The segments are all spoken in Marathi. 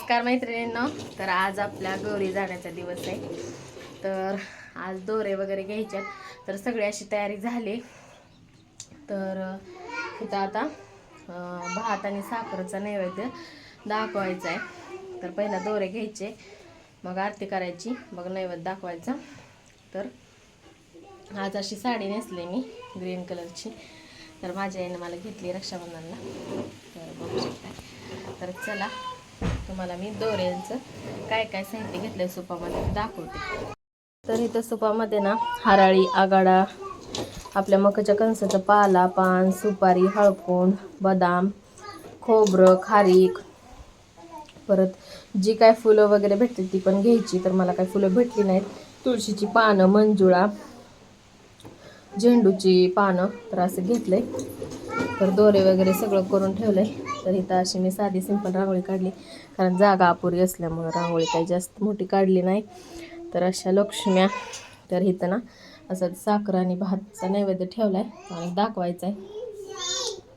नमस्कार मैत्रिणींनो. तर आज आपल्या गौरी जाण्याचा दिवस आहे. तर आज दोरे वगैरे घ्यायच्यात. तर सगळी अशी तयारी झाली. तर इथं आता भात आणि साखरेचा नैवेद्य दाखवायचा आहे. तर पहिला दोरे घ्यायचे, मग आरती करायची, मग नैवेद्य दाखवायचा. तर आज अशी साडी नेसली मी ग्रीन कलरची. तर माझ्या आईने मला घेतली रक्षाबंधनला. तर बघू शकता. तर चला तुम्हाला मी दोऱ्यांचं काय काय साहित्य घेतलंय सुपामध्ये दाखवते. तर इथं सुपामध्ये ना हराळी, आगाडा, आपल्या मकाच्या कणसाचा पाला, पान, सुपारी, हळकुंड, बदाम, खोबरं, खारीक, परत जी काय फुलं वगैरे भेटते ती पण घ्यायची. तर मला काय फुलं भेटली नाहीत. तुळशीची पानं, मंजुळा, झेंडूची पानं, तर असं घेतलंय. तर दोरे वगैरे सगळं करून ठेवलंय. तर इथं अशी मी साधी सिंपल रांगोळी काढली, कारण जागा अपुरी असल्यामुळं रांगोळी काही जास्त मोठी काढली नाही. तर अशा लक्ष्म्या. तर इथं ना असं साखर आणि भातचा नैवेद्य ठेवलाय आणि दाखवायचा आहे.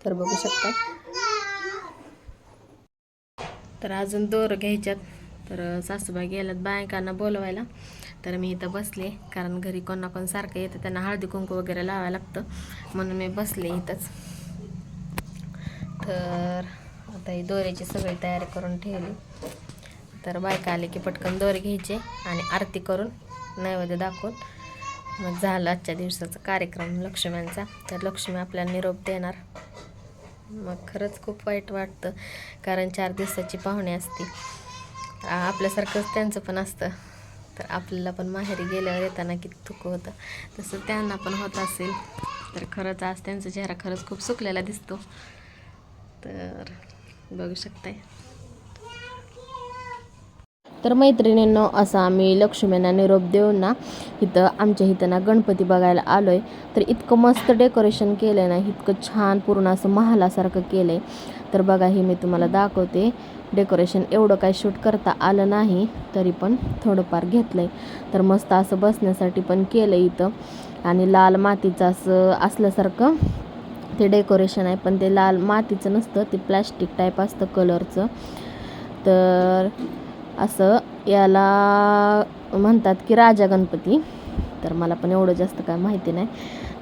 तर बघू शकता. तर अजून दोर घ्यायच्यात. तर सासूबाई गेल्यात बायकांना बोलवायला. तर मी इथं बसले, कारण घरी कोण कोण सारखं येतं, त्यांना हळदी कुंकू वगैरे लावायला लागतं, म्हणून मी बसले इथंच. तर आता ही दोऱ्याची सगळी तयारी करून ठेवली. तर बायका आले की पटकन दोरे घ्यायचे आणि आरती करून नैवेद्य दाखवून मग झालं आजच्या दिवसाचा कार्यक्रम लक्ष्म्यांचा. तर लक्ष्मी आपल्याला निरोप देणार. मग खरंच खूप वाईट वाटतं, कारण 4 दिवसाची पाहुणे असते. आपल्यासारखंच त्यांचं पण असतं. तर आपल्याला पण माहेरी गेल्यावर येताना किती दुःख होतं, तसं त्यांना पण होत असेल. तर खरंच आज त्यांचा चेहरा खरंच खूप सुकलेला दिसतो. तर बघू शकताय. तर मैत्रिणींनो, असं आम्ही लक्ष्मींना निरोप देऊन ना इथं आमच्या इथं ना गणपती बघायला आलोय. तर इतकं मस्त डेकोरेशन केलं ना, इतकं छान पूर्ण असं महालासारखं केलंय. तर बघा, हे मी तुम्हाला दाखवते डेकोरेशन. एवढं काही शूट करता आलं नाही, तरी पण थोडंफार घेतलंय. तर मस्त असं बसण्यासाठी पण केलं इथं. आणि लाल मातीचं असं असल्यासारखं ते डेकोरेशन आहे, पण ते लाल मातीचं नसतं, ते प्लॅस्टिक टाईप असतं कलरचं. तर असं याला म्हणतात की राजा गणपती. तर मला पण एवढं जास्त काय माहिती नाही.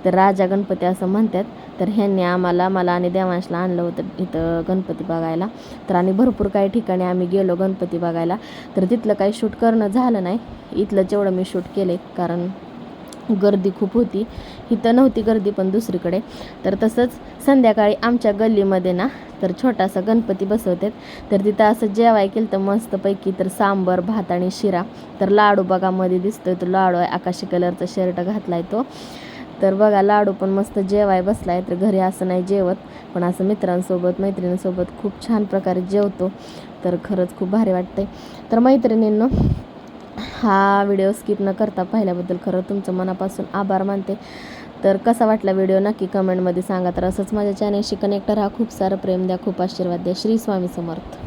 तर राजा गणपती असं म्हणतात. तर ह्यांनी मला आणि देवांशला आणलं होतं इथं गणपती बघायला. तर आणि भरपूर काही ठिकाणी आम्ही गेलो गणपती बघायला. तर तिथलं काही शूट करणं झालं नाही. इथलंच एवढं मी शूट केले, कारण गर्दी खूप होती. इथं नव्हती गर्दी, पण दुसरीकडे. तर तसंच संध्याकाळी आमच्या गल्लीमध्ये ना तर छोटासा गणपती बसवतात. तर तिथं असं जेवाय केलं तर मस्तपैकी. तर सांबर, भात आणि शिरा. तर लाडू बघा मध्ये दिसतोय, तो लाडू आहे, आकाशी कलरचा शर्ट घातलाय तो. तर बघा, लाडू पण मस्त जेवाय बसलाय. तर घरी असं नाही जेवत, पण असं मित्रांसोबत मैत्रिणींसोबत खूप छान प्रकारे जेवतो. तर खरंच खूप भारी वाटतंय. तर मैत्रिणींनो, हा व्हिडिओ स्किप न करता पाहिल्याबद्दल खरं तुमचं मनापासून आभार मानते. तर कसा वाटला व्हिडिओ नक्की कमेंटमध्ये सांगा. तर असंच माझ्या चॅनलशी कनेक्ट राहा. खूप सारं प्रेम द्या, खूप आशीर्वाद द्या. श्री स्वामी समर्थ.